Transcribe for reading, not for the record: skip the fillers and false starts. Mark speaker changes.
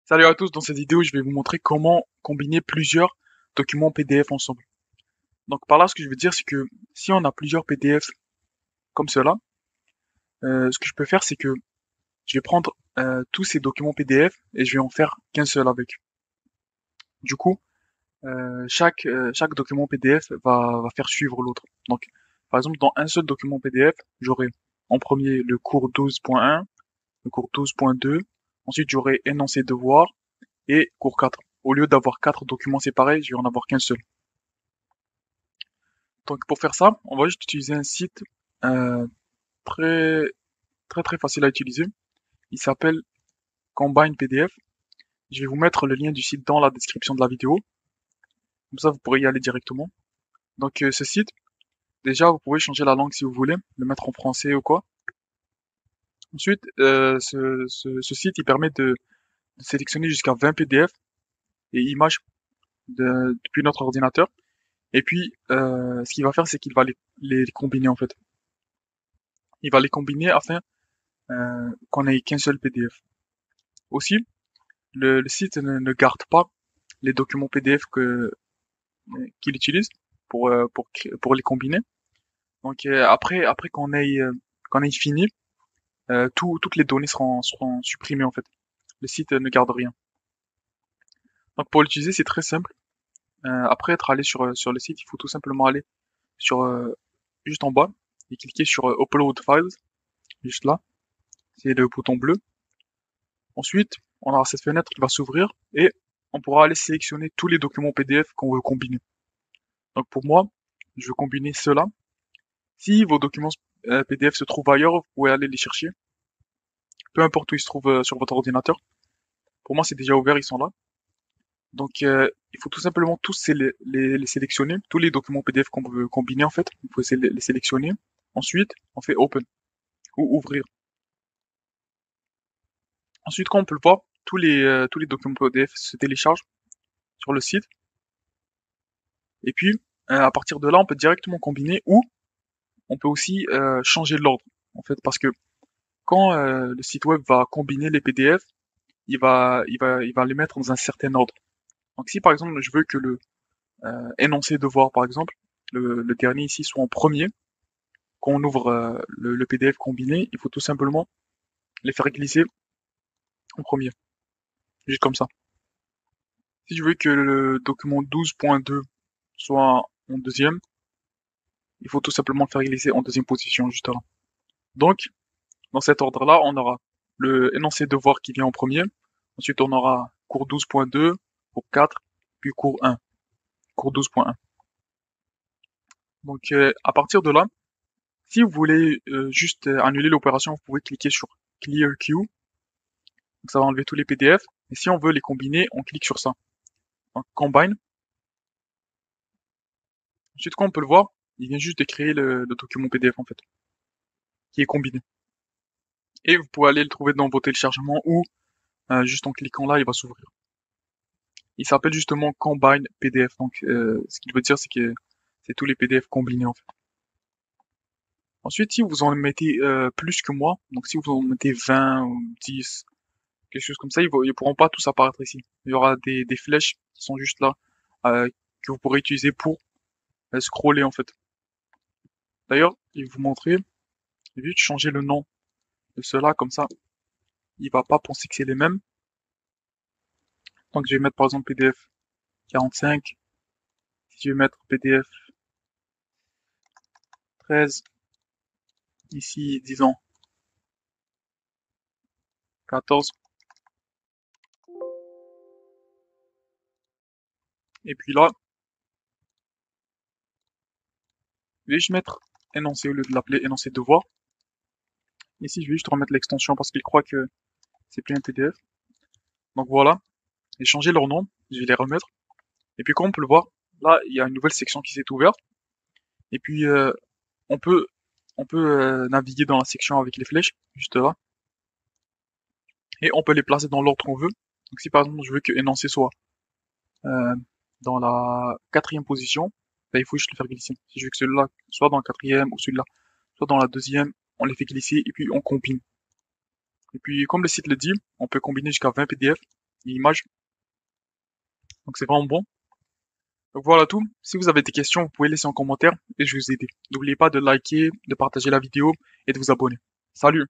Speaker 1: Salut à tous, dans cette vidéo, je vais vous montrer comment combiner plusieurs documents PDF ensemble. Donc par là, ce que je veux dire, c'est que si on a plusieurs PDF comme cela, ce que je peux faire, c'est que je vais prendre tous ces documents PDF et je vais en faire qu'un seul avec. Du coup, chaque document PDF va faire suivre l'autre. Donc, par exemple, dans un seul document PDF, j'aurai en premier le cours 12.1, le cours 12.2, ensuite j'aurai énoncé devoir, et cours 4. Au lieu d'avoir quatre documents séparés, je vais en avoir qu'un seul. Donc pour faire ça, on va juste utiliser un site euh, très très facile à utiliser. Il s'appelle Combine PDF. Je vais vous mettre le lien du site dans la description de la vidéo. Comme ça, vous pourrez y aller directement. Donc ce site, déjà, vous pouvez changer la langue si vous voulez, le mettre en français ou quoi. Ensuite, ce site, il permet de sélectionner jusqu'à 20 PDF et images depuis notre ordinateur. Et puis, ce qu'il va faire, c'est qu'il va les combiner en fait. Il va les combiner afin qu'on ait qu'un seul PDF. Aussi, le site ne garde pas les documents PDF qu'il utilise pour les combiner. Donc après qu'on ait fini, toutes les données seront supprimées en fait. Le site ne garde rien. Donc pour l'utiliser, c'est très simple. Après être allé sur le site, il faut tout simplement aller sur juste en bas et cliquer sur Upload Files, juste là. C'est le bouton bleu. Ensuite, on aura cette fenêtre qui va s'ouvrir et on pourra aller sélectionner tous les documents PDF qu'on veut combiner. Donc pour moi, je veux combiner cela. Si vos documents PDF se trouvent ailleurs, vous pouvez aller les chercher. Peu importe où ils se trouvent sur votre ordinateur. Pour moi, c'est déjà ouvert, ils sont là. Donc il faut tout simplement tous les sélectionner, tous les documents PDF qu'on veut combiner en fait. Il faut les sélectionner. Ensuite, on fait Open ou Ouvrir. Ensuite, quand on peut le voir, tous les documents PDF se téléchargent sur le site. Et puis, à partir de là, on peut directement combiner ou on peut aussi changer l'ordre, en fait, parce que quand le site web va combiner les PDF, il va les mettre dans un certain ordre. Donc si par exemple je veux que le énoncé devoir, par exemple, le dernier ici soit en premier, quand on ouvre le PDF combiné, il faut tout simplement les faire glisser en premier, juste comme ça. Si je veux que le document 12.2 soit en deuxième, il faut tout simplement le faire glisser en deuxième position, juste là. Donc, dans cet ordre-là, on aura le énoncé devoir qui vient en premier. Ensuite, on aura cours 12.2, cours 4, puis cours 1, cours 12.1. Donc, à partir de là, si vous voulez juste annuler l'opération, vous pouvez cliquer sur Clear Queue. Donc, ça va enlever tous les PDF. Et si on veut les combiner, on clique sur ça. Donc, Combine. Ensuite, comme on peut le voir, il vient juste de créer le document PDF en fait, qui est combiné. Et vous pouvez aller le trouver dans vos téléchargements ou juste en cliquant là, il va s'ouvrir. Il s'appelle justement Combine PDF. Donc, ce qu'il veut dire, c'est que c'est tous les PDF combinés en fait. Ensuite, si vous en mettez plus que moi, donc si vous en mettez 20 ou 10, quelque chose comme ça, ils pourront pas tous apparaître ici. Il y aura des flèches qui sont juste là, que vous pourrez utiliser pour scroller en fait. D'ailleurs, je vais vous montrer, je vais juste changer le nom de cela, comme ça, il va pas penser que c'est les mêmes. Donc je vais mettre par exemple PDF 45, si je vais mettre PDF 13, ici disons 14, et puis là, je vais juste mettre énoncé au lieu de l'appeler énoncé devoir. Ici, je vais juste remettre l'extension parce qu'il croit que c'est plus un PDF. Donc voilà, j'ai changé leur nom, je vais les remettre. Et puis comme on peut le voir, là, il y a une nouvelle section qui s'est ouverte. Et puis on peut on peut naviguer dans la section avec les flèches, juste là. Et on peut les placer dans l'ordre qu'on veut. Donc si par exemple je veux que énoncé soit euh, dans la quatrième position, ben, il faut juste le faire glisser. Si je veux que celui-là soit dans la quatrième ou celui-là soit dans la deuxième, on les fait glisser et puis on combine. Et puis comme le site le dit, on peut combiner jusqu'à 20 PDF. l'image. Donc c'est vraiment bon. Donc voilà tout. Si vous avez des questions, vous pouvez laisser en commentaire et je vais vous aider. N'oubliez pas de liker, de partager la vidéo et de vous abonner. Salut!